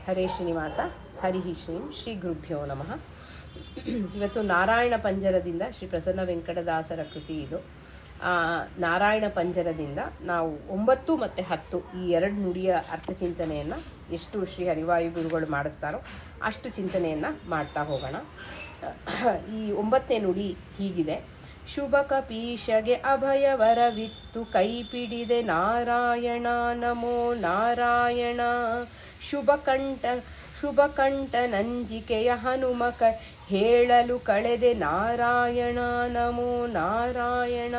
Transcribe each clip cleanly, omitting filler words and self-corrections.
ಹರೇ ಶ್ರೀನಿವಾಸ ಹರಿ ಶ್ರೀಂ ಶ್ರೀ ಗುರುಭ್ಯೋ ನಮಃ. ಇವತ್ತು ನಾರಾಯಣ ಪಂಜರದಿಂದ ಶ್ರೀ ಪ್ರಸನ್ನ ವೆಂಕಟದಾಸರ ಕೃತಿ ಇದು. ನಾರಾಯಣ ಪಂಜರದಿಂದ ನಾವು 9 ಮತ್ತು 10 ಈ 2 ನುಡಿಯ ಅರ್ಥಚಿಂತನೆಯನ್ನು ಎಷ್ಟು ಶ್ರೀ ಹರಿವಾಯು ಗುರುಗಳು ಮಾಡಿಸ್ತಾರೋ ಅಷ್ಟು ಚಿಂತನೆಯನ್ನು ಮಾಡ್ತಾ ಹೋಗೋಣ. ಈ 9ನೇ ನುಡಿ ಹೀಗಿದೆ. ಶುಭ ಕಪೀಶಗೆ ಅಭಯವರವಿತ್ತು ಕೈ ಪಿಡಿದೆ ನಾರಾಯಣ ನಮೋ ನಾರಾಯಣ. ಶುಭಕಂಠ ನಂಜಿಕೆಯ ಹನುಮಕ ಹೇಳಲು ಕಳೆದೆ ನಾರಾಯಣ ನಮೋ ನಾರಾಯಣ.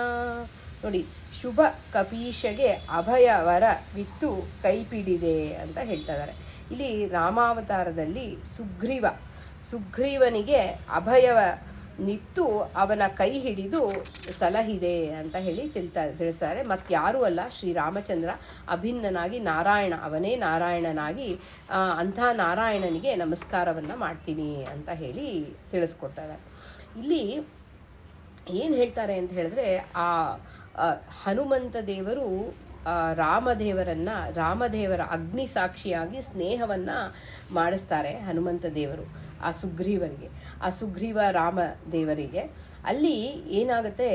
ನೋಡಿ, ಶುಭ ಕಪೀಶಗೆ ಅಭಯವರವಿತ್ತು ಕೈ ಪಿಡಿದೆ ಅಂತ ಹೇಳ್ತಾ ಇದ್ದಾರೆ. ಇಲ್ಲಿ ರಾಮಾವತಾರದಲ್ಲಿ ಸುಗ್ರೀವನಿಗೆ ಅಭಯವ ನಿತ್ತು ಅವನ ಕೈ ಹಿಡಿದು ಸಲಹಿದೆ ಅಂತ ಹೇಳಿ ತಿಳಿಸ್ತಾರೆ. ಮತ್ತಾರೂ ಅಲ್ಲ, ಶ್ರೀರಾಮಚಂದ್ರ ಅಭಿನ್ನನಾಗಿ ನಾರಾಯಣ, ಅವನೇ ನಾರಾಯಣನಾಗಿ ಅಂಥ ನಾರಾಯಣನಿಗೆ ನಮಸ್ಕಾರವನ್ನು ಮಾಡ್ತೀನಿ ಅಂತ ಹೇಳಿ ತಿಳಿಸ್ಕೊಡ್ತಾರೆ. ಇಲ್ಲಿ ಏನು ಹೇಳ್ತಾರೆ ಅಂತ ಹೇಳಿದ್ರೆ, ಆ ಹನುಮಂತ ದೇವರು ರಾಮದೇವರ ಅಗ್ನಿ ಸಾಕ್ಷಿಯಾಗಿ ಸ್ನೇಹವನ್ನು ಮಾಡಿಸ್ತಾರೆ ಹನುಮಂತ ದೇವರು ಆ ಸುಗ್ರೀವ ರಾಮದೇವರಿಗೆ. ಅಲ್ಲಿ ಏನಾಗುತ್ತೆ,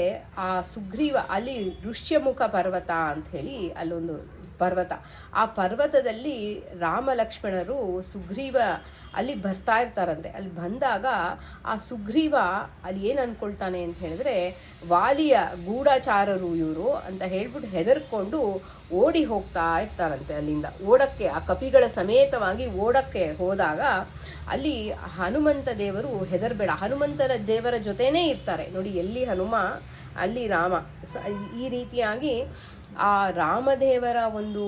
ಆ ಸುಗ್ರೀವ ಅಲ್ಲಿ ಋಷ್ಯಮುಖ ಪರ್ವತ ಅಂತ ಹೇಳಿ ಅಲ್ಲೊಂದು ಪರ್ವತ, ಆ ಪರ್ವತದಲ್ಲಿ ರಾಮ ಲಕ್ಷ್ಮಣರು ಸುಗ್ರೀವ ಅಲ್ಲಿ ಬರ್ತಾ ಇರ್ತಾರಂತೆ. ಅಲ್ಲಿ ಬಂದಾಗ ಆ ಸುಗ್ರೀವ ಅಲ್ಲಿ ಏನು ಅಂದ್ಕೊಳ್ತಾನೆ ಅಂತ ಹೇಳಿದ್ರೆ, ವಾಲಿಯ ಗೂಢಚಾರರು ಇವರು ಅಂತ ಹೇಳ್ಬಿಟ್ಟು ಹೆದರ್ಕೊಂಡು ಓಡಿ ಹೋಗ್ತಾ ಇರ್ತಾರಂತೆ. ಅಲ್ಲಿಂದ ಓಡಕ್ಕೆ, ಆ ಕಪಿಗಳ ಸಮೇತವಾಗಿ ಓಡಕ್ಕೆ ಹೋದಾಗ ಅಲ್ಲಿ ಹನುಮಂತ ದೇವರು ಹೆದರ್ಬೇಡ, ಹನುಮಂತರ ದೇವರ ಜೊತೆನೇ ಇರ್ತಾರೆ. ನೋಡಿ, ಎಲ್ಲಿ ಹನುಮ ಅಲ್ಲಿ ರಾಮ. ಈ ರೀತಿಯಾಗಿ ಆ ರಾಮದೇವರ ಒಂದು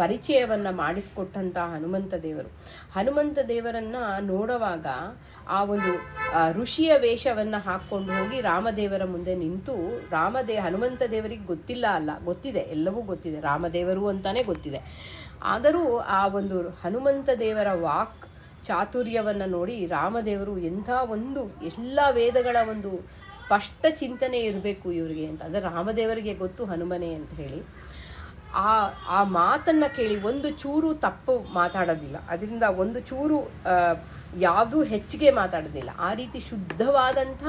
ಪರಿಚಯವನ್ನು ಮಾಡಿಸ್ಕೊಟ್ಟಂಥ ಹನುಮಂತ ದೇವರನ್ನು ನೋಡುವಾಗ ಆ ಒಂದು ಋಷಿಯ ವೇಷವನ್ನು ಹಾಕ್ಕೊಂಡು ಹೋಗಿ ರಾಮದೇವರ ಮುಂದೆ ನಿಂತು ಹನುಮಂತ ದೇವರಿಗೆ ಗೊತ್ತಿದೆ, ಎಲ್ಲವೂ ಗೊತ್ತಿದೆ, ರಾಮದೇವರು ಅಂತಾನೆ ಗೊತ್ತಿದೆ. ಆದರೂ ಆ ಒಂದು ಹನುಮಂತ ದೇವರ ವಾಕ್ ಚಾತುರ್ಯವನ್ನು ನೋಡಿ ರಾಮದೇವರು ಎಂಥ ಒಂದು ಎಲ್ಲ ವೇದಗಳ ಒಂದು ಸ್ಪಷ್ಟ ಚಿಂತನೆ ಇರಬೇಕು ಇವರಿಗೆ ಅಂತ, ಅಂದರೆ ರಾಮದೇವರಿಗೆ ಗೊತ್ತು ಹನುಮನೆ ಅಂತ ಹೇಳಿ ಆ ಮಾತನ್ನು ಕೇಳಿ ಒಂದು ಚೂರು ತಪ್ಪು ಮಾತಾಡೋದಿಲ್ಲ, ಅದರಿಂದ ಒಂದು ಚೂರು ಯಾವುದೂ ಹೆಚ್ಚಿಗೆ ಮಾತಾಡೋದಿಲ್ಲ. ಆ ರೀತಿ ಶುದ್ಧವಾದಂಥ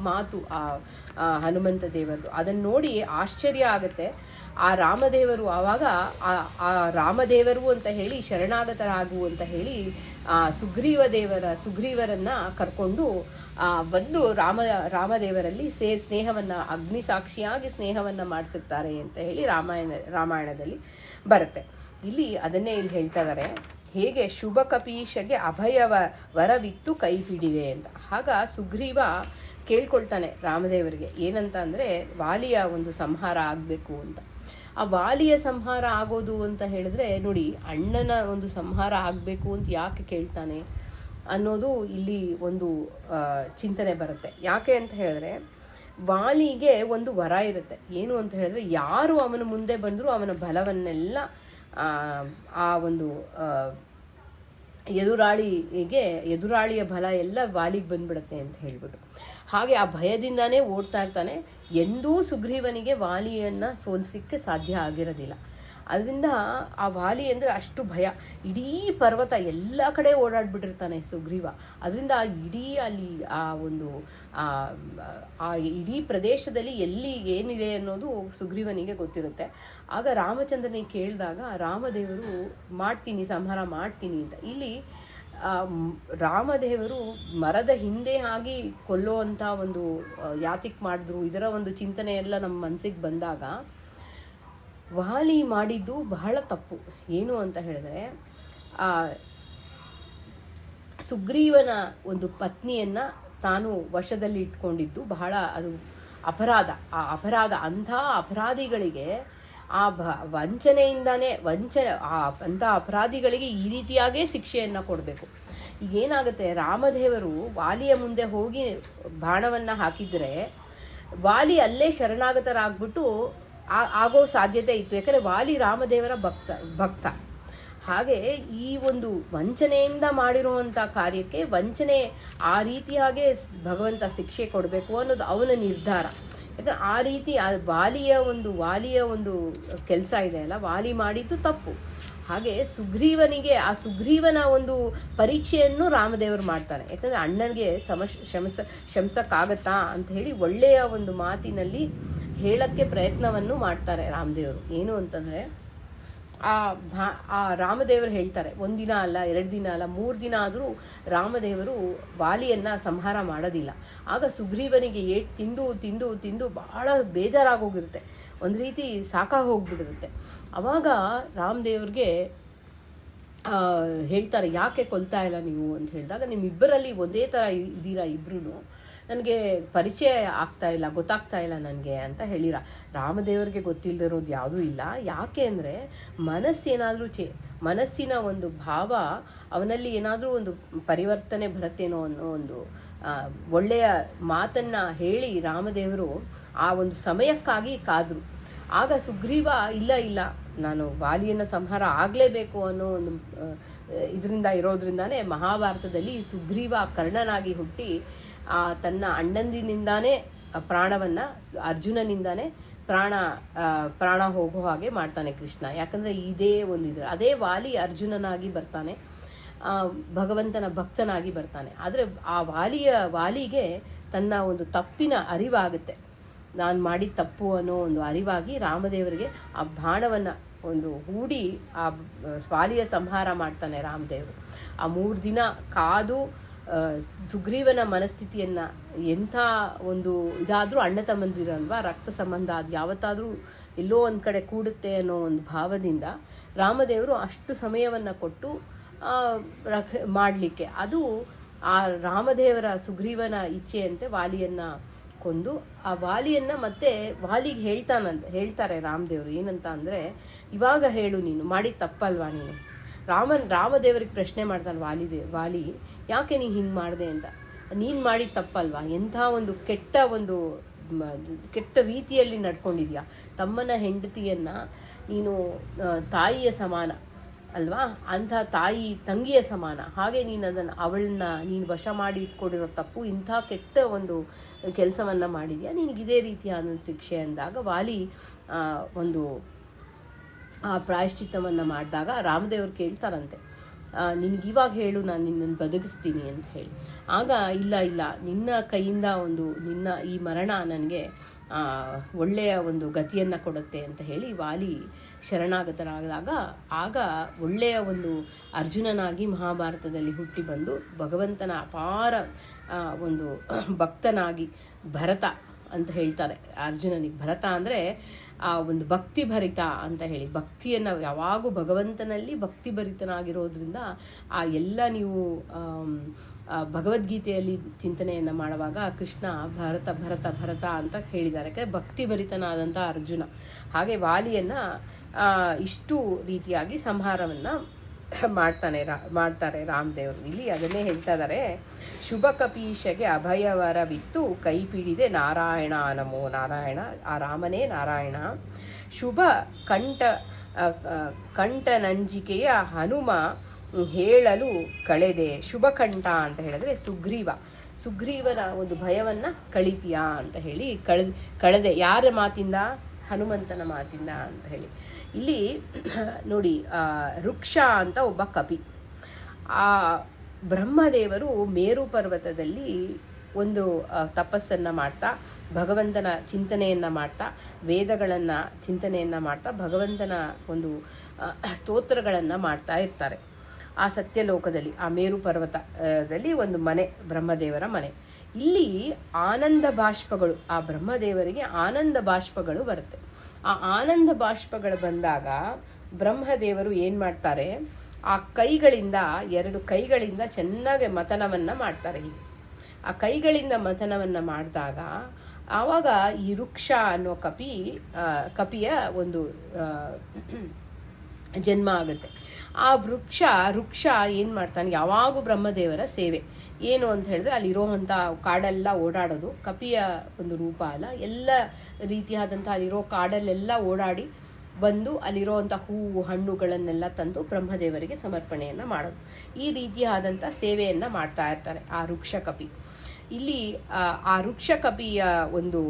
ಮಾತು ಆ ಹನುಮಂತ ದೇವರದು. ಅದನ್ನು ನೋಡಿ ಆಶ್ಚರ್ಯ ಆಗುತ್ತೆ. ಆ ರಾಮದೇವರು ಆವಾಗ ಆ ರಾಮದೇವರು ಅಂತ ಹೇಳಿ ಶರಣಾಗತರಾಗು ಅಂತ ಹೇಳಿ ಸುಗ್ರೀವರನ್ನ ಕರ್ಕೊಂಡು ಬಂದು ರಾಮದೇವರಲ್ಲಿ ಸ್ನೇಹವನ್ನು ಅಗ್ನಿ ಸಾಕ್ಷಿಯಾಗಿ ಸ್ನೇಹವನ್ನು ಮಾಡಿಸಿರ್ತಾರೆ ಅಂತ ಹೇಳಿ ರಾಮಾಯಣದಲ್ಲಿ ಬರುತ್ತೆ. ಇಲ್ಲಿ ಅದನ್ನೇ ಇಲ್ಲಿ ಹೇಳ್ತಾ ಇದ್ದಾರೆ, ಹೇಗೆ ಶುಭ ಕಪೀಶಗೆ ಅಭಯವ ವರವಿತ್ತು ಕೈ ಹಿಡಿದೆ ಅಂತ. ಆಗ ಸುಗ್ರೀವ ಕೇಳ್ಕೊಳ್ತಾನೆ ರಾಮದೇವರಿಗೆ, ಏನಂತ ಅಂದರೆ ವಾಲಿಯ ಒಂದು ಸಂಹಾರ ಆಗಬೇಕು ಅಂತ. ಆ ವಾಲಿಯ ಸಂಹಾರ ಆಗೋದು ಅಂತ ಹೇಳಿದ್ರೆ, ನೋಡಿ, ಅಣ್ಣನ ಒಂದು ಸಂಹಾರ ಆಗಬೇಕು ಅಂತ ಯಾಕೆ ಕೇಳ್ತಾನೆ ಅನ್ನೋದು ಇಲ್ಲಿ ಒಂದು ಚಿಂತನೆ ಬರುತ್ತೆ. ಯಾಕೆ ಅಂತ ಹೇಳಿದ್ರೆ, ವಾಲಿಗೆ ಒಂದು ವರ ಇರುತ್ತೆ. ಏನು ಅಂತ ಹೇಳಿದ್ರೆ, ಯಾರು ಅವನ ಮುಂದೆ ಬಂದರೂ ಅವನ ಬಲವನ್ನೆಲ್ಲ ಆ ಒಂದು ಎದುರಾಳಿಯ ಬಲ ಎಲ್ಲ ವಾಲಿಗೆ ಬಂದ್ಬಿಡುತ್ತೆ ಅಂತ ಹೇಳ್ಬಿಟ್ಟು, ಹಾಗೆ ಆ ಭಯದಿಂದಾನೇ ಓಡ್ತಾ ಇರ್ತಾನೆ. ಎಂದೂ ಸುಗ್ರೀವನಿಗೆ ವಾಲಿಯನ್ನು ಸೋಲಿಸಲಿಕ್ಕೆ ಸಾಧ್ಯ ಆಗಿರೋದಿಲ್ಲ. ಅದರಿಂದ ಆ ವಾಲಿ ಅಂದರೆ ಅಷ್ಟು ಭಯ. ಇಡೀ ಪರ್ವತ ಎಲ್ಲ ಕಡೆ ಓಡಾಡ್ಬಿಟ್ಟಿರ್ತಾನೆ ಸುಗ್ರೀವ. ಅದರಿಂದ ಇಡೀ ಅಲ್ಲಿ ಆ ಇಡೀ ಪ್ರದೇಶದಲ್ಲಿ ಎಲ್ಲಿ ಏನಿದೆ ಅನ್ನೋದು ಸುಗ್ರೀವನಿಗೆ ಗೊತ್ತಿರುತ್ತೆ. ಆಗ ರಾಮಚಂದ್ರನಿಗೆ ಕೇಳಿದಾಗ ರಾಮದೇವರು ಸಂಹಾರ ಮಾಡ್ತೀನಿ ಅಂತ. ಇಲ್ಲಿ ರಾಮದೇವರು ಮರದ ಹಿಂದೆ ಆಗಿ ಕೊಲ್ಲುವಂಥ ಒಂದು ಯಾತಿಕ್ ಮಾಡಿದ್ರು, ಇದರ ಒಂದು ಚಿಂತನೆ ಎಲ್ಲ ನಮ್ಮ ಮನಸ್ಸಿಗೆ ಬಂದಾಗ ವಾಲಿ ಮಾಡಿದ್ದು ಬಹಳ ತಪ್ಪು. ಏನು ಅಂತ ಹೇಳಿದ್ರೆ, ಸುಗ್ರೀವನ ಒಂದು ಪತ್ನಿಯನ್ನು ತಾನು ವಶದಲ್ಲಿ ಇಟ್ಕೊಂಡಿದ್ದು ಬಹಳ ಅದು ಅಪರಾಧ. ಆ ಅಪರಾಧ, ಅಂಥ ಅಪರಾಧಿಗಳಿಗೆ ಅಂಥ ಅಪರಾಧಿಗಳಿಗೆ ಈ ರೀತಿಯಾಗೇ ಶಿಕ್ಷೆಯನ್ನು ಕೊಡಬೇಕು. ಈಗೇನಾಗುತ್ತೆ, ರಾಮದೇವರು ವಾಲಿಯ ಮುಂದೆ ಹೋಗಿ ಬಾಣವನ್ನು ಹಾಕಿದರೆ ವಾಲಿ ಅಲ್ಲೇ ಶರಣಾಗತರಾಗ್ಬಿಟ್ಟು ಆಗೋ ಸಾಧ್ಯತೆ ಇತ್ತು. ಯಾಕಂದರೆ ವಾಲಿ ರಾಮದೇವರ ಭಕ್ತ. ಹಾಗೆ ಈ ಒಂದು ವಂಚನೆಯಿಂದ ಮಾಡಿರುವಂಥ ಕಾರ್ಯಕ್ಕೆ ಆ ರೀತಿಯಾಗೇ ಭಗವಂತ ಶಿಕ್ಷೆ ಕೊಡಬೇಕು ಅನ್ನೋದು ಅವನ ನಿರ್ಧಾರ. ಯಾಕಂದರೆ ಆ ರೀತಿ ವಾಲಿಯ ಒಂದು ಕೆಲಸ ಇದೆ ಅಲ್ಲ, ವಾಲಿ ಮಾಡಿದ್ದು ತಪ್ಪು. ಹಾಗೆ ಸುಗ್ರೀವನಿಗೆ ಆ ಸುಗ್ರೀವನ ಒಂದು ಪರೀಕ್ಷೆಯನ್ನು ರಾಮದೇವರು ಮಾಡ್ತಾನೆ. ಯಾಕಂದರೆ ಅಣ್ಣನಿಗೆ ಶಮಿಸಕ್ಕಾಗತ್ತಾ ಅಂತ ಹೇಳಿ ಒಳ್ಳೆಯ ಒಂದು ಮಾತಿನಲ್ಲಿ ಹೇಳಕ್ಕೆ ಪ್ರಯತ್ನವನ್ನು ಮಾಡ್ತಾರೆ ರಾಮದೇವರು. ಏನು ಅಂತಂದರೆ ಆ ರಾಮದೇವರು ಹೇಳ್ತಾರೆ, ಒಂದಿನ ಅಲ್ಲ, 2 ದಿನ ಅಲ್ಲ, 3 ದಿನ ಆದರೂ ರಾಮದೇವರು ವಾಲಿಯನ್ನು ಸಂಹಾರ ಮಾಡೋದಿಲ್ಲ. ಆಗ ಸುಗ್ರೀವನಿಗೆ ತಿಂದು ತಿಂದು ತಿಂದು ಬಹಳ ಬೇಜಾರಾಗೋಗಿರುತ್ತೆ, ಒಂದು ರೀತಿ ಸಾಕಾಗಿ ಹೋಗ್ಬಿಟ್ಟಿರುತ್ತೆ. ಅವಾಗ ರಾಮದೇವ್ರಿಗೆ ಹೇಳ್ತಾರೆ, ಯಾಕೆ ಕೊಲ್ತಾ ಇಲ್ಲ ನೀವು ಅಂತ ಹೇಳಿದಾಗ, ನಿಮ್ಮಿಬ್ಬರಲ್ಲಿ ಒಂದೇ ಥರ ಇದ್ದೀರಾ ಇಬ್ರು, ನನಗೆ ಪರಿಚಯ ಆಗ್ತಾ ಇಲ್ಲ, ಗೊತ್ತಾಗ್ತಾ ಇಲ್ಲ ನನಗೆ ಅಂತ ಹೇಳಿರ. ರಾಮದೇವರಿಗೆ ಗೊತ್ತಿಲ್ಲದಿರೋದು ಯಾವುದೂ ಇಲ್ಲ. ಯಾಕೆ ಅಂದರೆ ಮನಸ್ಸೇನಾದರೂ ಮನಸ್ಸಿನ ಒಂದು ಭಾವ ಅವನಲ್ಲಿ ಏನಾದರೂ ಒಂದು ಪರಿವರ್ತನೆ ಬರುತ್ತೇನೋ ಅನ್ನೋ ಒಂದು ಒಳ್ಳೆಯ ಮಾತನ್ನು ಹೇಳಿ ರಾಮದೇವರು ಆ ಒಂದು ಸಮಯಕ್ಕಾಗಿ ಕಾದರು. ಆಗ ಸುಗ್ರೀವ ಇಲ್ಲ ನಾನು ವಾಲಿಯನ್ನು ಸಂಹಾರ ಆಗಲೇಬೇಕು ಅನ್ನೋ ಒಂದು ಇದರಿಂದ ಇರೋದ್ರಿಂದಾನೇ ಮಹಾಭಾರತದಲ್ಲಿ ಸುಗ್ರೀವ ಕರ್ಣನಾಗಿ ಹುಟ್ಟಿ ತನ್ನ ಅಣ್ಣಂದಿನಿಂದಾನೇ ಪ್ರಾಣವನ್ನು, ಅರ್ಜುನನಿಂದಾನೇ ಪ್ರಾಣ ಹೋಗೋ ಹಾಗೆ ಮಾಡ್ತಾನೆ ಕೃಷ್ಣ. ಯಾಕಂದರೆ ಇದೇ ಒಂದು ಅದೇ ವಾಲಿ ಅರ್ಜುನನಾಗಿ ಬರ್ತಾನೆ, ಭಗವಂತನ ಭಕ್ತನಾಗಿ ಬರ್ತಾನೆ. ಆದರೆ ಆ ವಾಲಿಗೆ ತನ್ನ ಒಂದು ತಪ್ಪಿನ ಅರಿವಾಗುತ್ತೆ, ನಾನು ಮಾಡಿದ ತಪ್ಪು ಅನ್ನೋ ಒಂದು ಅರಿವಾಗಿ ರಾಮದೇವರಿಗೆ ಆ ಬಾಣವನ್ನು ಒಂದು ಹೂಡಿ ಆ ವಾಲಿಯ ಸಂಹಾರ ಮಾಡ್ತಾನೆ ರಾಮದೇವರು. ಆ 3 ದಿನ ಕಾದು ಸುಗ್ರೀವನ ಮನಸ್ಥಿತಿಯನ್ನು, ಎಂಥ ಒಂದು ಇದಾದರೂ ಅಣ್ಣ ತಮ್ಮಂದಿರಲ್ವಾ, ರಕ್ತ ಸಂಬಂಧ ಅದು ಯಾವತ್ತಾದರೂ ಎಲ್ಲೋ ಒಂದು ಕಡೆ ಕೂಡುತ್ತೆ ಅನ್ನೋ ಒಂದು ಭಾವದಿಂದ ರಾಮದೇವರು ಅಷ್ಟು ಸಮಯವನ್ನು ಕೊಟ್ಟು ಮಾಡಲಿಕ್ಕೆ, ಅದು ಆ ರಾಮದೇವರ ಸುಗ್ರೀವನ ಇಚ್ಛೆಯಂತೆ ವಾಲಿಯನ್ನು ಕೊಂದು ಆ ವಾಲಿಯನ್ನು ಮತ್ತೆ ವಾಲಿಗೆ ಹೇಳ್ತಾರೆ ರಾಮದೇವರು. ಏನಂತ ಅಂದರೆ, ಇವಾಗ ಹೇಳು, ನೀನು ಮಾಡಿದ ತಪ್ಪಲ್ವಾ ನೀನು? ರಾಮದೇವರಿಗೆ ಪ್ರಶ್ನೆ ಮಾಡ್ತಾನೆ ವಾಲಿ, ಯಾಕೆ ನೀನು ಹಿಂಗೆ ಮಾಡಿದೆ ಅಂತ. ನೀನು ಮಾಡಿದ ತಪ್ಪಲ್ವಾ? ಎಂಥ ಒಂದು ಕೆಟ್ಟ ರೀತಿಯಲ್ಲಿ ನಡ್ಕೊಂಡಿದ್ಯಾ. ತಮ್ಮನ ಹೆಂಡತಿಯನ್ನು ನೀನು ತಾಯಿಯ ಸಮಾನ ಅಲ್ವಾ, ಅಂಥ ತಾಯಿ ತಂಗಿಯ ಸಮಾನ, ಹಾಗೆ ಅವಳನ್ನ ನೀನು ವಶ ಮಾಡಿ ಇಟ್ಕೊಂಡಿರೋ ತಪ್ಪು, ಇಂಥ ಕೆಟ್ಟ ಒಂದು ಕೆಲಸವನ್ನು ಮಾಡಿದ್ಯಾ, ನಿನಗಿದೇ ರೀತಿಯಾದ ಶಿಕ್ಷೆ ಅಂದಾಗ ವಾಲಿ ಒಂದು ಆ ಪ್ರಾಯಶ್ಚಿತ್ತವನ್ನು ಮಾಡಿದಾಗ ರಾಮದೇವರು ಕೇಳ್ತಾರಂತೆ, ನಿನಗಿವಾಗ ಹೇಳು, ನಾನು ನಿನ್ನನ್ನು ಬದುಕಿಸ್ತೀನಿ ಅಂತ ಹೇಳಿ. ಆಗ ಇಲ್ಲ, ನಿನ್ನ ಕೈಯಿಂದ ನಿನ್ನ ಈ ಮರಣ ನನಗೆ ಒಳ್ಳೆಯ ಒಂದು ಗತಿಯನ್ನು ಕೊಡುತ್ತೆ ಅಂತ ಹೇಳಿ ವಾಲಿ ಶರಣಾಗತನಾದಾಗ, ಆಗ ಒಳ್ಳೆಯ ಒಂದು ಅರ್ಜುನನಾಗಿ ಮಹಾಭಾರತದಲ್ಲಿ ಹುಟ್ಟಿ ಬಂದು ಭಗವಂತನ ಅಪಾರ ಒಂದು ಭಕ್ತನಾಗಿ ಭರತ ಅಂತ ಹೇಳ್ತಾರೆ ಅರ್ಜುನನಿಗೆ. ಭರತ ಅಂದರೆ ಆ ಒಂದು ಭಕ್ತಿ ಭರಿತ ಅಂತ ಹೇಳಿ, ಭಕ್ತಿಯನ್ನು ಯಾವಾಗೂ ಭಗವಂತನಲ್ಲಿ ಭಕ್ತಿ ಭರಿತನಾಗಿರೋದ್ರಿಂದ ಆ ಎಲ್ಲ ನೀವು ಭಗವದ್ಗೀತೆಯಲ್ಲಿ ಚಿಂತನೆಯನ್ನು ಮಾಡುವಾಗ ಕೃಷ್ಣ ಭರತ ಅಂತ ಹೇಳಿದ್ದಾರೆ, ಯಾಕಂದರೆ ಭಕ್ತಿ ಭರಿತನಾದಂಥ ಅರ್ಜುನ. ಹಾಗೆ ವಾಲಿಯನ್ನು ಇಷ್ಟು ರೀತಿಯಾಗಿ ಸಂಹಾರವನ್ನು ಮಾಡ್ತಾರೆ ರಾಮದೇವರು. ಇಲ್ಲಿ ಅದನ್ನೇ ಹೇಳ್ತಾ ಇದ್ದಾರೆ, ಶುಭ ಕಪೀಶಗೆ ಅಭಯವರವಿತ್ತು ಕೈ ಪಿಡಿದೆ ನಾರಾಯಣ ನಮೋ ನಾರಾಯಣ, ಆ ರಾಮನೇ ನಾರಾಯಣ. ಶುಭ ಕಂಠನಂಜಿಕೆಯ ಹನುಮ ಹೇಳಲು ಕಳೆದೆ. ಶುಭಕಂಠ ಅಂತ ಹೇಳಿದ್ರೆ ಸುಗ್ರೀವನ ಒಂದು ಭಯವನ್ನು ಕಳಿತೀಯಾ ಅಂತ ಹೇಳಿ ಕಳೆದೆ. ಯಾರ ಮಾತಿಂದ? ಹನುಮಂತನ ಮಾತಿಂದ ಅಂತ ಹೇಳಿ. ಇಲ್ಲಿ ನೋಡಿ, ರುಕ್ಷ ಅಂತ ಒಬ್ಬ ಕಪಿ. ಆ ಬ್ರಹ್ಮದೇವರು ಮೇರು ಪರ್ವತದಲ್ಲಿ ಒಂದು ತಪಸ್ಸನ್ನು ಮಾಡ್ತಾ, ಭಗವಂತನ ಚಿಂತನೆಯನ್ನು ಮಾಡ್ತಾ, ವೇದಗಳನ್ನು ಚಿಂತನೆಯನ್ನು ಮಾಡ್ತಾ, ಭಗವಂತನ ಒಂದು ಸ್ತೋತ್ರಗಳನ್ನು ಮಾಡ್ತಾ ಇರ್ತಾರೆ ಆ ಸತ್ಯಲೋಕದಲ್ಲಿ, ಆ ಮೇರು ಪರ್ವತದಲ್ಲಿ ಒಂದು ಮನೆ, ಬ್ರಹ್ಮದೇವರ ಮನೆ. ಇಲ್ಲಿ ಆನಂದ ಬಾಷ್ಪಗಳು, ಆ ಬ್ರಹ್ಮದೇವರಿಗೆ ಆನಂದ ಬಾಷ್ಪಗಳು ಬರುತ್ತೆ. ಆ ಆನಂದ ಬಾಷ್ಪಗಳು ಬಂದಾಗ ಬ್ರಹ್ಮದೇವರು ಏನು ಮಾಡ್ತಾರೆ, ಆ ಕೈಗಳಿಂದ, 2 ಕೈಗಳಿಂದ ಚೆನ್ನಾಗಿ ಮಥನವನ್ನು ಮಾಡ್ತಾರೆ. ಹೀಗೆ ಆ ಕೈಗಳಿಂದ ಮಥನವನ್ನು ಮಾಡಿದಾಗ ಆವಾಗ ಈ ರುಕ್ಷ ಅನ್ನೋ ಕಪಿಯ ಒಂದು ಜನ್ಮ ಆಗುತ್ತೆ. ಆ ರುಕ್ಷ ಏನು ಮಾಡ್ತಾನೆ, ಯಾವಾಗೂ ಬ್ರಹ್ಮದೇವರ ಸೇವೆ. ಏನು ಅಂತ ಹೇಳಿದ್ರೆ, ಅಲ್ಲಿರೋವಂಥ ಕಾಡೆಲ್ಲ ಓಡಾಡೋದು, ಕಪಿಯ ಒಂದು ರೂಪ ಅಲ್ಲ, ಎಲ್ಲ ರೀತಿಯಾದಂಥ ಅಲ್ಲಿರೋ ಕಾಡಲ್ಲೆಲ್ಲ ಓಡಾಡಿ ಬಂದು ಅಲ್ಲಿರೋವಂಥ ಹೂವು ಹಣ್ಣುಗಳನ್ನೆಲ್ಲ ತಂದು ಬ್ರಹ್ಮದೇವರಿಗೆ ಸಮರ್ಪಣೆಯನ್ನು ಮಾಡೋದು. ಈ ರೀತಿಯಾದಂಥ ಸೇವೆಯನ್ನು ಮಾಡ್ತಾ ಇರ್ತಾರೆ ಆ ರುಕ್ಷ ಕಪಿ. ಇಲ್ಲಿ ಆ ರುಕ್ಷ ಕಪಿಯ ಒಂದು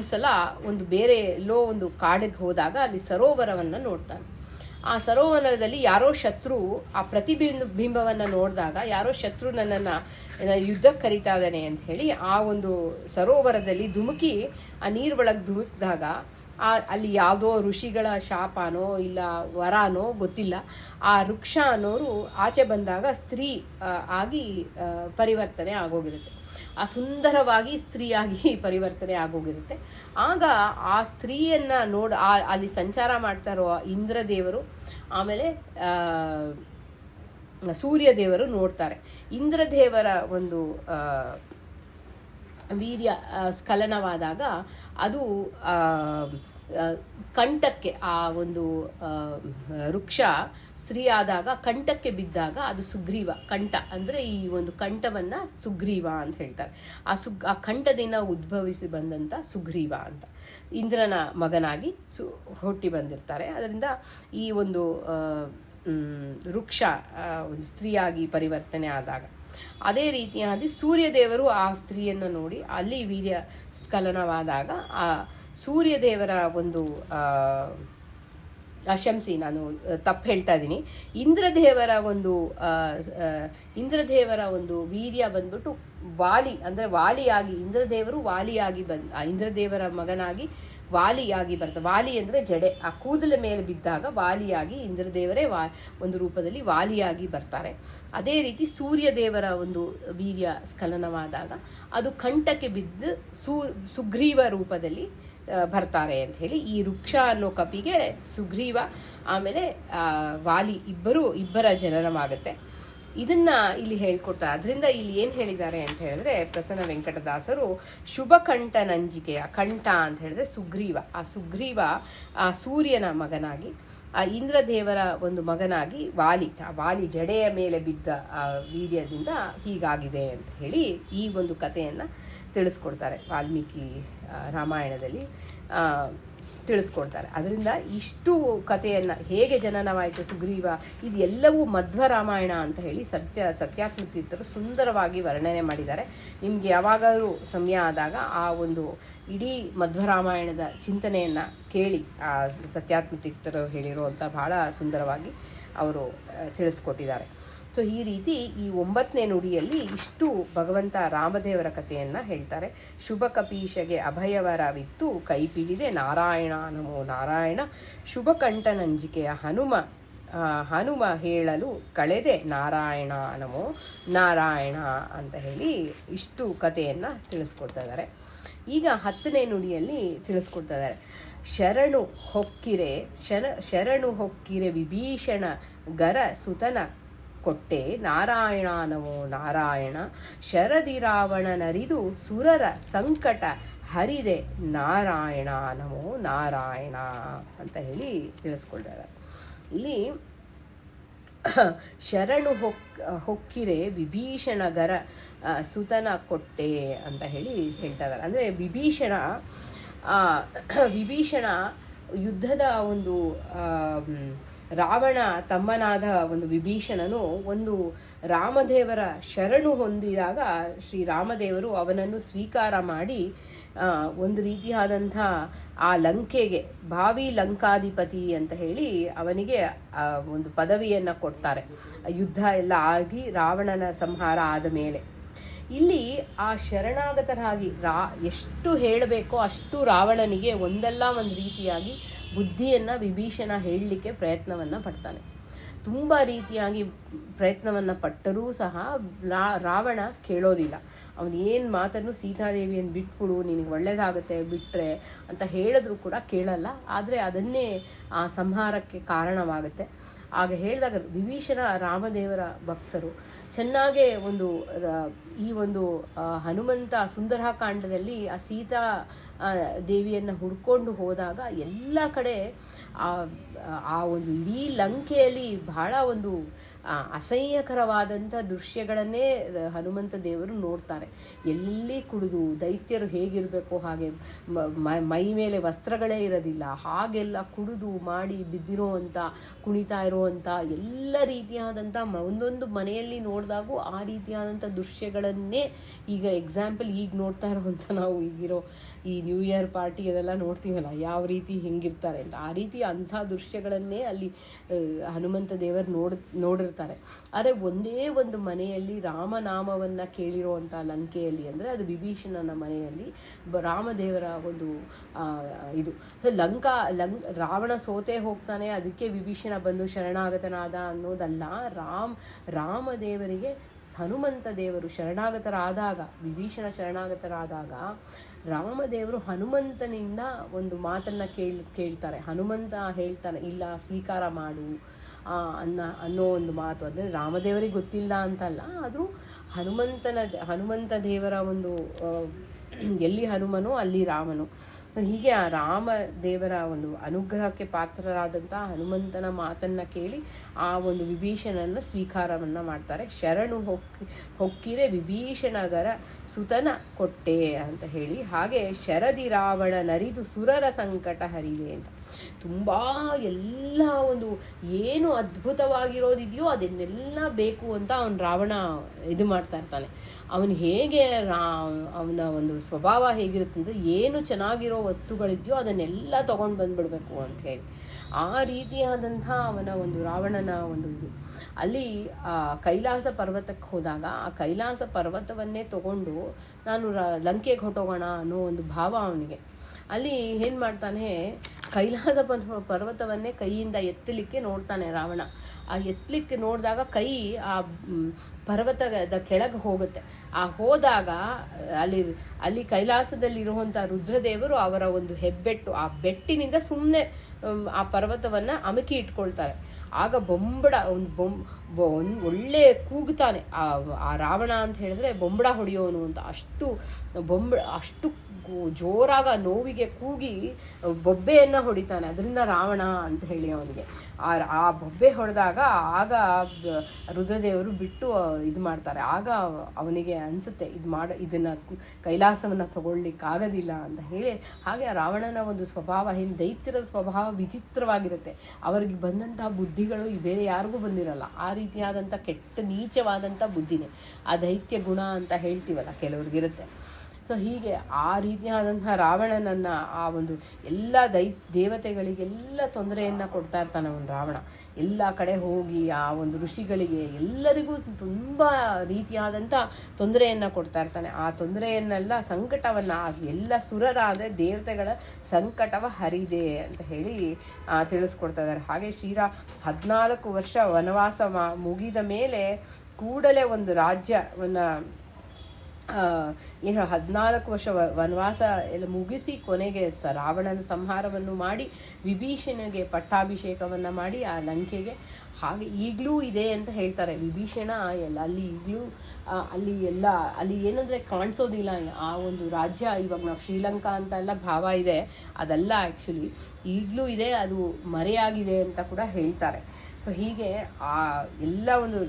ಸಲ ಒಂದು ಬೇರೆ ಎಲ್ಲೋ ಒಂದು ಕಾಡಿಗೆ ಹೋದಾಗ ಅಲ್ಲಿ ಸರೋವರವನ್ನು ನೋಡ್ತಾನೆ. ಆ ಸರೋವರದಲ್ಲಿ ಯಾರೋ ಶತ್ರು ಆ ಬಿಂಬವನ್ನು ನೋಡಿದಾಗ ಯಾರೋ ಶತ್ರು ನನ್ನನ್ನು ಯುದ್ಧಕ್ಕೆ ಕರೀತಾ ಇದ್ದಾನೆ ಅಂತ ಹೇಳಿ ಆ ಒಂದು ಸರೋವರದಲ್ಲಿ ಧುಮುಕಿ ಆ ನೀರು ಒಳಗೆ ಧುಮುಕಿದಾಗ ಅಲ್ಲಿ ಯಾವುದೋ ಋಷಿಗಳ ಶಾಪನೋ ಇಲ್ಲ ವರನೋ ಗೊತ್ತಿಲ್ಲ, ಆ ವೃಕ್ಷ ಅನ್ನೋರು ಆಚೆ ಬಂದಾಗ ಸ್ತ್ರೀ ಆಗಿ ಪರಿವರ್ತನೆ ಆಗೋಗಿರುತ್ತೆ. ಆ ಸುಂದರವಾಗಿ ಸ್ತ್ರೀಯಾಗಿ ಪರಿವರ್ತನೆ ಆಗೋಗಿರುತ್ತೆ. ಆಗ ಆ ಸ್ತ್ರೀಯನ್ನು ಅಲ್ಲಿ ಸಂಚಾರ ಮಾಡ್ತಾ ಇರೋ ಇಂದ್ರದೇವರು ಆಮೇಲೆ ಸೂರ್ಯದೇವರು ನೋಡ್ತಾರೆ. ಇಂದ್ರದೇವರ ಒಂದು ವೀರ್ಯ ಸ್ಖಲನವಾದಾಗ ಅದು ಕಂಠಕ್ಕೆ ಆ ಒಂದು ವೃಕ್ಷ ಸ್ತ್ರೀ ಆದಾಗ ಕಂಠಕ್ಕೆ ಬಿದ್ದಾಗ ಅದು ಸುಗ್ರೀವ. ಕಂಠ ಅಂದರೆ ಈ ಒಂದು ಕಂಠವನ್ನು ಸುಗ್ರೀವ ಅಂತ ಹೇಳ್ತಾರೆ. ಆ ಕಂಠದಿಂದ ಉದ್ಭವಿಸಿ ಬಂದಂಥ ಸುಗ್ರೀವ ಅಂತ ಇಂದ್ರನ ಮಗನಾಗಿ ಹುಟ್ಟಿ ಬಂದಿರ್ತಾರೆ. ಅದರಿಂದ ಈ ಒಂದು ವೃಕ್ಷ ಒಂದು ಸ್ತ್ರೀಯಾಗಿ ಪರಿವರ್ತನೆ ಆದಾಗ, ಅದೇ ರೀತಿಯಾಗಿ ಸೂರ್ಯದೇವರು ಆ ಸ್ತ್ರೀಯನ್ನು ನೋಡಿ ಅಲ್ಲಿ ವೀರ್ಯ ಸ್ಖಲನವಾದಾಗ ಆ ಸೂರ್ಯದೇವರ ಒಂದು ಶಂಸಿ, ನಾನು ತಪ್ಪು ಹೇಳ್ತಾ ಇದ್ದೀನಿ, ಇಂದ್ರದೇವರ ಒಂದು ವೀರ್ಯ ಬಂದ್ಬಿಟ್ಟು ವಾಲಿ ಅಂದರೆ ವಾಲಿಯಾಗಿ ಇಂದ್ರದೇವರು ವಾಲಿಯಾಗಿ ಇಂದ್ರದೇವರ ಮಗನಾಗಿ ವಾಲಿಯಾಗಿ ಬರ್ತಾರೆ. ವಾಲಿ ಅಂದರೆ ಜಡೆ, ಆ ಕೂದಲ ಮೇಲೆ ಬಿದ್ದಾಗ ವಾಲಿಯಾಗಿ ಇಂದ್ರದೇವರೇ ಒಂದು ರೂಪದಲ್ಲಿ ವಾಲಿಯಾಗಿ ಬರ್ತಾರೆ. ಅದೇ ರೀತಿ ಸೂರ್ಯದೇವರ ಒಂದು ವೀರ್ಯ ಸ್ಖಲನವಾದಾಗ ಅದು ಕಂಠಕ್ಕೆ ಬಿದ್ದು ಸುಗ್ರೀವ ರೂಪದಲ್ಲಿ ಬರ್ತಾರೆ ಅಂತ ಹೇಳಿ ಈ ವೃಕ್ಷ ಅನ್ನೋ ಕಪಿಗೆ ಸುಗ್ರೀವ ಆಮೇಲೆ ವಾಲಿ ಇಬ್ಬರ ಜನನವಾಗುತ್ತೆ. ಇದನ್ನ ಇಲ್ಲಿ ಹೇಳ್ಕೊಡ್ತಾರೆ. ಅದರಿಂದ ಇಲ್ಲಿ ಏನು ಹೇಳಿದ್ದಾರೆ ಅಂತ ಹೇಳಿದ್ರೆ ಪ್ರಸನ್ನ ವೆಂಕಟದಾಸರು ಶುಭಕಂಠ ನಂಜಿಕೆಯ ಕಂಠ ಅಂತ ಹೇಳಿದ್ರೆ ಸುಗ್ರೀವ. ಆ ಸುಗ್ರೀವ ಆ ಸೂರ್ಯನ ಮಗನಾಗಿ ಆ ಇಂದ್ರದೇವರ ಒಂದು ಮಗನಾಗಿ ಆ ವಾಲಿ ಜಡೆಯ ಮೇಲೆ ಬಿದ್ದ ಆ ವೀರ್ಯದಿಂದ ಹೀಗಾಗಿದೆ ಅಂತ ಹೇಳಿ ಈ ಒಂದು ಕಥೆಯನ್ನು ತಿಳಿಸ್ಕೊಡ್ತಾರೆ. ವಾಲ್ಮೀಕಿ ರಾಮಾಯಣದಲ್ಲಿ ತಿಳಿಸ್ಕೊಡ್ತಾರೆ. ಅದರಿಂದ ಇಷ್ಟು ಕಥೆಯನ್ನು ಹೇಗೆ ಜನನವಾಯಿತು ಸುಗ್ರೀವ, ಇದು ಎಲ್ಲವೂ ಮಧ್ವ ರಾಮಾಯಣ ಅಂತ ಹೇಳಿ ಸತ್ಯಾತ್ಮ ತೀರ್ಥರು ಸುಂದರವಾಗಿ ವರ್ಣನೆ ಮಾಡಿದ್ದಾರೆ. ನಿಮಗೆ ಯಾವಾಗಾದರೂ ಸಮಯ ಆದಾಗ ಆ ಒಂದು ಇಡೀ ಮಧ್ವ ರಾಮಾಯಣದ ಚಿಂತನೆಯನ್ನು ಕೇಳಿ. ಆ ಸತ್ಯಾತ್ಮ ತೀರ್ಥರು ಹೇಳಿರುವಂಥ ಬಹಳ ಸುಂದರವಾಗಿ ಅವರು ತಿಳಿಸ್ಕೊಟ್ಟಿದ್ದಾರೆ. ಸೊ ಈ ರೀತಿ ಈ 9ನೇ ನುಡಿಯಲ್ಲಿ ಇಷ್ಟು ಭಗವಂತ ರಾಮದೇವರ ಕಥೆಯನ್ನು ಹೇಳ್ತಾರೆ. ಶುಭ ಕಪೀಶಗೆ ಅಭಯವರವಿತ್ತು ಕೈಪಿಡಿದೆ ನಾರಾಯಣ ನಮೋ ನಾರಾಯಣ, ಶುಭಕಂಠ ನಂಜಿಕೆಯ ಹನುಮ ಹೇಳಲು ಕಳೆದೆ ನಾರಾಯಣ ನಮೋ ನಾರಾಯಣ ಅಂತ ಹೇಳಿ ಇಷ್ಟು ಕಥೆಯನ್ನು ತಿಳಿಸ್ಕೊಡ್ತಾ ಇದ್ದಾರೆ. ಈಗ 10ನೇ ನುಡಿಯಲ್ಲಿ ತಿಳಿಸ್ಕೊಡ್ತಾ ಇದ್ದಾರೆ. ಶರಣು ಹೊಕ್ಕಿರೆ ವಿಭೀಷಣ ಗರ ಸುತನ ಕೊಟ್ಟೆ ನಾರಾಯಣ ನಮೋ ನಾರಾಯಣ, ಶರದಿ ರಾವಣ ನರಿದು ಸುರರ ಸಂಕಟ ಹರಿದೆ ನಾರಾಯಣ ನಮೋ ನಾರಾಯಣ ಅಂತ ಹೇಳಿ ತಿಳಿಸ್ಕೊಳ್ತಾರೆ. ಇಲ್ಲಿ ಶರಣು ಹೊಕ್ಕಿರೆ ವಿಭೀಷಣ ಗರ ಸುತನ ಕೊಟ್ಟೆ ಅಂತ ಹೇಳಿ ಹೇಳ್ತಾ ಇದ್ದಾರೆ. ಅಂದರೆ ವಿಭೀಷಣ ಯುದ್ಧದ ಒಂದು ರಾವಣ ತಮ್ಮನಾದ ಒಂದು ವಿಭೀಷಣನು ಒಂದು ರಾಮದೇವರ ಶರಣು ಹೊಂದಿದಾಗ ಶ್ರೀರಾಮದೇವರು ಅವನನ್ನು ಸ್ವೀಕಾರ ಮಾಡಿ ಒಂದು ರೀತಿಯಾದಂಥ ಆ ಲಂಕೆಗೆ ಭಾವಿ ಲಂಕಾಧಿಪತಿ ಅಂತ ಹೇಳಿ ಅವನಿಗೆ ಒಂದು ಪದವಿಯನ್ನು ಕೊಡ್ತಾರೆ. ಯುದ್ಧ ಎಲ್ಲ ಆಗಿ ರಾವಣನ ಸಂಹಾರ ಆದ ಮೇಲೆ ಇಲ್ಲಿ ಆ ಶರಣಾಗತರಾಗಿ ಎಷ್ಟು ಹೇಳಬೇಕೋ ಅಷ್ಟು ರಾವಣನಿಗೆ ಒಂದಲ್ಲ ಒಂದು ರೀತಿಯಾಗಿ ಬುದ್ಧಿಯನ್ನು ವಿಭೀಷಣ ಹೇಳಲಿಕ್ಕೆ ಪ್ರಯತ್ನವನ್ನು ಪಡ್ತಾನೆ. ತುಂಬ ರೀತಿಯಾಗಿ ಪ್ರಯತ್ನವನ್ನು ಪಟ್ಟರೂ ಸಹ ರಾವಣ ಕೇಳೋದಿಲ್ಲ. ಅವನು ಏನು ಮಾತನ್ನು ಸೀತಾದೇವಿಯನ್ನು ಬಿಟ್ಬಿಡು, ನಿನಗೆ ಒಳ್ಳೆಯದಾಗುತ್ತೆ ಬಿಟ್ಟರೆ ಅಂತ ಹೇಳಿದ್ರು ಕೂಡ ಕೇಳಲ್ಲ. ಆದರೆ ಅದನ್ನೇ ಆ ಸಂಹಾರಕ್ಕೆ ಕಾರಣವಾಗುತ್ತೆ. ಆಗ ಹೇಳಿದಾಗ ವಿಭೀಷಣ ರಾಮದೇವರ ಭಕ್ತರು ಚೆನ್ನಾಗೇ ಈ ಒಂದು ಹನುಮಂತ ಸುಂದರಕಾಂಡದಲ್ಲಿ ಆ ಸೀತಾ ದೇವಿಯನ್ನು ಹುಡ್ಕೊಂಡು ಹೋದಾಗ ಎಲ್ಲ ಕಡೆ ಆ ಒಂದು ಇಡೀ ಲಂಕೆಯಲ್ಲಿ ಬಹಳ ಒಂದು ಅಸಹ್ಯಕರವಾದಂಥ ದೃಶ್ಯಗಳನ್ನೇ ಹನುಮಂತ ದೇವರು ನೋಡ್ತಾರೆ. ಎಲ್ಲಿ ಕುಡಿದು ದೈತ್ಯರು ಹೇಗಿರಬೇಕು ಹಾಗೆ ಮೈ ಮೇಲೆ ವಸ್ತ್ರಗಳೇ ಇರೋದಿಲ್ಲ, ಹಾಗೆಲ್ಲ ಕುಡಿದು ಮಾಡಿ ಬಿದ್ದಿರೋವಂಥ ಕುಣಿತಾ ಇರುವಂಥ ಎಲ್ಲ ರೀತಿಯಾದಂಥ ಒಂದೊಂದು ಮನೆಯಲ್ಲಿ ನೋಡಿದಾಗೂ ಆ ರೀತಿಯಾದಂಥ ದೃಶ್ಯಗಳನ್ನೇ ಈಗ ಎಕ್ಸಾಂಪಲ್ ಈಗ ನೋಡ್ತಾ ಇರುವಂಥ ನಾವು ಈಗಿರೋ ಈ ನ್ಯೂ ಇಯರ್ ಪಾರ್ಟಿ ಅದೆಲ್ಲ ನೋಡ್ತೀವಲ್ಲ ಯಾವ ರೀತಿ ಹೆಂಗಿರ್ತಾರೆ ಅಂತ, ಆ ರೀತಿ ಅಂಥ ದೃಶ್ಯಗಳನ್ನೇ ಅಲ್ಲಿ ಹನುಮಂತ ದೇವರು ನೋಡಿರ್ತಾರೆ. ಆದರೆ ಒಂದೇ ಒಂದು ಮನೆಯಲ್ಲಿ ರಾಮನಾಮವನ್ನು ಕೇಳಿರುವಂಥ ಲಂಕೆಯಲ್ಲಿ ಅಂದರೆ ಅದು ವಿಭೀಷಣನ ಮನೆಯಲ್ಲಿ ರಾಮದೇವರ ಒಂದು ಇದು ರಾವಣ ಸೋತೆ ಹೋಗ್ತಾನೆ, ಅದಕ್ಕೆ ವಿಭೀಷಣ ಬಂದು ಶರಣಾಗತನಾದ ಅನ್ನೋದಲ್ಲ. ರಾಮದೇವರಿಗೆ ಹನುಮಂತ ದೇವರು ಶರಣಾಗತರಾದಾಗ, ವಿಭೀಷಣ ಶರಣಾಗತರಾದಾಗ ರಾಮದೇವರು ಹನುಮಂತನಿಂದ ಒಂದು ಮಾತನ್ನು ಕೇಳ್ತಾರೆ. ಹನುಮಂತ ಹೇಳ್ತಾನೆ, ಇಲ್ಲ ಸ್ವೀಕಾರ ಮಾಡು ಅನ್ನೋ ಒಂದು ಮಾತು. ಅಂದರೆ ರಾಮದೇವರಿಗೆ ಗೊತ್ತಿಲ್ಲ ಅಂತಲ್ಲ, ಆದರೂ ಹನುಮಂತ ದೇವರ ಒಂದು ಎಲ್ಲಿ ಹನುಮನೋ ಅಲ್ಲಿ ರಾಮನು. ಹೀಗೆ ಆ ರಾಮದೇವರ ಒಂದು ಅನುಗ್ರಹಕ್ಕೆ ಪಾತ್ರರಾದಂಥ ಹನುಮಂತನ ಮಾತನ್ನು ಕೇಳಿ ಆ ಒಂದು ವಿಭೀಷಣನ ಸ್ವೀಕಾರವನ್ನು ಮಾಡ್ತಾರೆ. ಶರಣು ಹೊಕ್ಕಿರೆ ವಿಭೀಷಣಗರ ಸುತನ ಕೊಟ್ಟೆ ಅಂತ ಹೇಳಿ, ಹಾಗೆ ಶರದಿ ರಾವಣ ನರಿದು ಸುರರ ಸಂಕಟ ಹರಿದೆ ಅಂತ. ತುಂಬ ಎಲ್ಲ ಒಂದು ಏನು ಅದ್ಭುತವಾಗಿರೋದಿದೆಯೋ ಅದನ್ನೆಲ್ಲ ಬೇಕು ಅಂತ ಅವನು ರಾವಣ ಇದು ಮಾಡ್ತಾ ಇರ್ತಾನೆ. ಅವನು ಹೇಗೆ ಅವನ ಒಂದು ಸ್ವಭಾವ ಹೇಗಿರುತ್ತಂದ್ರೆ, ಏನು ಚೆನ್ನಾಗಿರೋ ವಸ್ತುಗಳಿದೆಯೋ ಅದನ್ನೆಲ್ಲ ತೊಗೊಂಡು ಬಂದುಬಿಡ್ಬೇಕು ಅಂತ ಹೇಳಿ, ಆ ರೀತಿಯಾದಂಥ ಅವನ ಒಂದು ರಾವಣನ ಒಂದು ಇದು. ಅಲ್ಲಿ ಕೈಲಾಸ ಪರ್ವತಕ್ಕೆ ಹೋದಾಗ ಆ ಕೈಲಾಸ ಪರ್ವತವನ್ನೇ ತಗೊಂಡು ನಾನು ಲಂಕೆಗೆ ಹೊಟ್ಟೋಗೋಣ ಅನ್ನೋ ಒಂದು ಭಾವ ಅವನಿಗೆ. ಅಲ್ಲಿ ಏನು ಮಾಡ್ತಾನೆ, ಕೈಲಾಸ ಪರ್ವತವನ್ನೇ ಕೈಯಿಂದ ಎತ್ತಲಿಕ್ಕೆ ನೋಡ್ತಾನೆ ರಾವಣ. ಆ ಎತ್ತಲಿಕ್ಕೆ ನೋಡಿದಾಗ ಕೈ ಆ ಪರ್ವತದ ಕೆಳಗೆ ಹೋಗುತ್ತೆ. ಆ ಹೋದಾಗ ಅಲ್ಲಿ ಕೈಲಾಸದಲ್ಲಿರುವಂಥ ರುದ್ರದೇವರು ಅವರ ಒಂದು ಹೆಬ್ಬೆಟ್ಟು, ಆ ಬೆಟ್ಟಿನಿಂದ ಸುಮ್ಮನೆ ಆ ಪರ್ವತವನ್ನು ಅಮಕಿ ಇಟ್ಕೊಳ್ತಾರೆ. ಆಗ ಬೊಂಬಡ ಒಂದು ಒಳ್ಳೆ ಕೂಗ್ತಾನೆ ಆ ರಾವಣ ಅಂತ ಹೇಳಿದ್ರೆ ಬೊಂಬಡ ಹೊಡೆಯೋನು ಅಂತ. ಅಷ್ಟು ಜೋರಾಗ ನೋವಿಗೆ ಕೂಗಿ ಬೊಬ್ಬೆಯನ್ನು ಹೊಡಿತಾನೆ. ಅದರಿಂದ ರಾವಣ ಅಂತ ಹೇಳಿ ಅವನಿಗೆ ಆ ಬೊಬ್ಬೆ ಹೊಡೆದಾಗ ಆಗ ರುದ್ರದೇವರು ಬಿಟ್ಟು ಇದು ಮಾಡ್ತಾರೆ. ಆಗ ಅವನಿಗೆ ಅನಿಸುತ್ತೆ ಇದನ್ನು ಕೈಲಾಸವನ್ನು ತಗೊಳ್ಲಿಕ್ಕಾಗೋದಿಲ್ಲ ಅಂತ ಹೇಳಿ. ಹಾಗೆ ರಾವಣನ ಒಂದು ಸ್ವಭಾವ, ದೈತ್ಯರ ಸ್ವಭಾವ ವಿಚಿತ್ರವಾಗಿರುತ್ತೆ. ಅವರಿಗೆ ಬಂದಂತಹ ಬುದ್ಧಿಗಳು ಬೇರೆ ಯಾರಿಗೂ ಬಂದಿರಲ್ಲ. ಆ ರೀತಿಯಾದಂಥ ಕೆಟ್ಟ ನೀಚವಾದಂಥ ಬುದ್ಧಿನೇ ಆ ದೈತ್ಯ ಗುಣ ಅಂತ ಹೇಳ್ತೀವಲ್ಲ, ಕೆಲವ್ರಿಗಿರುತ್ತೆ. ಸೊ ಹೀಗೆ ಆ ರೀತಿಯಾದಂಥ ರಾವಣನನ್ನು ಆ ಒಂದು ಎಲ್ಲ ದೇವತೆಗಳಿಗೆಲ್ಲ ತೊಂದರೆಯನ್ನು ಕೊಡ್ತಾ ಇರ್ತಾನೆ ಅವನು ರಾವಣ. ಎಲ್ಲ ಕಡೆ ಹೋಗಿ ಆ ಒಂದು ಋಷಿಗಳಿಗೆ ಎಲ್ಲರಿಗೂ ತುಂಬ ರೀತಿಯಾದಂಥ ತೊಂದರೆಯನ್ನು ಕೊಡ್ತಾ ಇರ್ತಾನೆ. ಆ ತೊಂದರೆಯನ್ನೆಲ್ಲ ಸಂಕಟವನ್ನು ಎಲ್ಲ ಸುರರಾದ ದೇವತೆಗಳ ಸಂಕಟವ ಹರಿದೆ ಅಂತ ಹೇಳಿ ತಿಳಿಸ್ಕೊಡ್ತಾ ಇದ್ದಾರೆ. ಹಾಗೆ 14 ವರ್ಷ ವನವಾಸ ಮುಗಿದ ಮೇಲೆ ಕೂಡಲೇ ಒಂದು ರಾಜ್ಯವನ್ನು 14 ವರ್ಷ ವನವಾಸ ಎಲ್ಲ ಮುಗಿಸಿ ಕೊನೆಗೆ ರಾವಣನ ಸಂಹಾರವನ್ನು ಮಾಡಿ ವಿಭೀಷಣಗೆ ಪಟ್ಟಾಭಿಷೇಕವನ್ನು ಮಾಡಿ ಆ ಲಂಕೆಗೆ. ಹಾಗೆ ಈಗಲೂ ಇದೆ ಅಂತ ಹೇಳ್ತಾರೆ. ವಿಭೀಷಣ ಅಲ್ಲಿ ಏನಂದರೆ ಕಾಣಿಸೋದಿಲ್ಲ ಆ ಒಂದು ರಾಜ್ಯ. ಇವಾಗ ನಾವು ಶ್ರೀಲಂಕಾ ಅಂತ ಎಲ್ಲ ಭಾವ ಇದೆ, ಅದೆಲ್ಲ ಆ್ಯಕ್ಚುಲಿ ಈಗಲೂ ಇದೆ, ಅದು ಮರೆಯಾಗಿದೆ ಅಂತ ಕೂಡ ಹೇಳ್ತಾರೆ. ಸೊ ಹೀಗೆ ಆ ಎಲ್ಲ ಒಂದು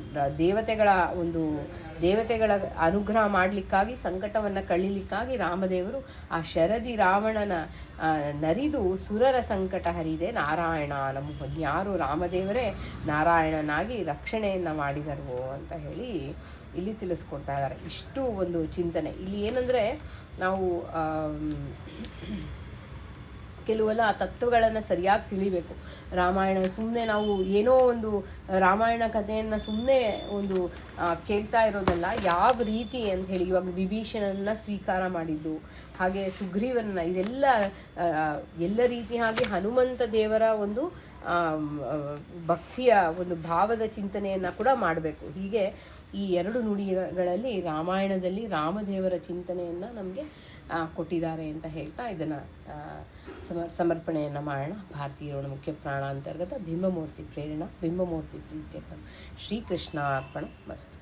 ದೇವತೆಗಳ ಅನುಗ್ರಹ ಮಾಡಲಿಕ್ಕಾಗಿ, ಸಂಕಟವನ್ನು ಕಳೀಲಿಕ್ಕಾಗಿ ರಾಮದೇವರು ಆ ಶರದಿ ರಾವಣನ ನರಿದು ಸುರರ ಸಂಕಟ ಹರಿದೆ ನಾರಾಯಣ ನಮ್ಮ ಯಾರು ರಾಮದೇವರೇ ನಾರಾಯಣನಾಗಿ ರಕ್ಷಣೆಯನ್ನು ಮಾಡಿದರು ಅಂತ ಹೇಳಿ ಇಲ್ಲಿ ತಿಳಿಸ್ಕೊಡ್ತಾ ಇದ್ದಾರೆ. ಇಷ್ಟು ಒಂದು ಚಿಂತನೆ ಇಲ್ಲಿ ಏನಂದರೆ, ನಾವು ಕೆಲವೆಲ್ಲ ಆ ತತ್ವಗಳನ್ನು ಸರಿಯಾಗಿ ತಿಳಿಬೇಕು. ರಾಮಾಯಣ ಸುಮ್ಮನೆ ನಾವು ಏನೋ ಒಂದು ರಾಮಾಯಣ ಕಥೆಯನ್ನು ಸುಮ್ಮನೆ ಒಂದು ಕೇಳ್ತಾ ಇರೋದಲ್ಲ, ಯಾವ ರೀತಿ ಅಂತ ಹೇಳಿ. ಇವಾಗ ವಿಭೀಷಣನ ಸ್ವೀಕಾರ ಮಾಡಿದ್ದು, ಹಾಗೆ ಸುಗ್ರೀವನ್ನ, ಇದೆಲ್ಲ ಎಲ್ಲ ರೀತಿಯಾಗಿ ಹನುಮಂತ ದೇವರ ಒಂದು ಭಕ್ತಿಯ ಒಂದು ಭಾವದ ಚಿಂತನೆಯನ್ನು ಕೂಡ ಮಾಡಬೇಕು. ಹೀಗೆ ಈ 2 ನುಡಿಗಳಲ್ಲಿ ರಾಮಾಯಣದಲ್ಲಿ ರಾಮದೇವರ ಚಿಂತನೆಯನ್ನು ನಮಗೆ ಕೊಟ್ಟಿದ್ದಾರೆ ಅಂತ ಹೇಳ್ತಾ ಇದನ್ನು ಸಮರ್ಪಣೆಯನ್ನು ಮಾಡೋಣ. ಭಾರತೀಯ ಮುಖ್ಯ ಪ್ರಾಣ ಅಂತರ್ಗತ ಬಿಂಬಮೂರ್ತಿ ಪ್ರೇರಣಾ ಬಿಂಬಮೂರ್ತಿ ಪ್ರೀತ್ಯರ್ಥಂ ಶ್ರೀಕೃಷ್ಣ ಅರ್ಪಣ ಮಸ್ತು.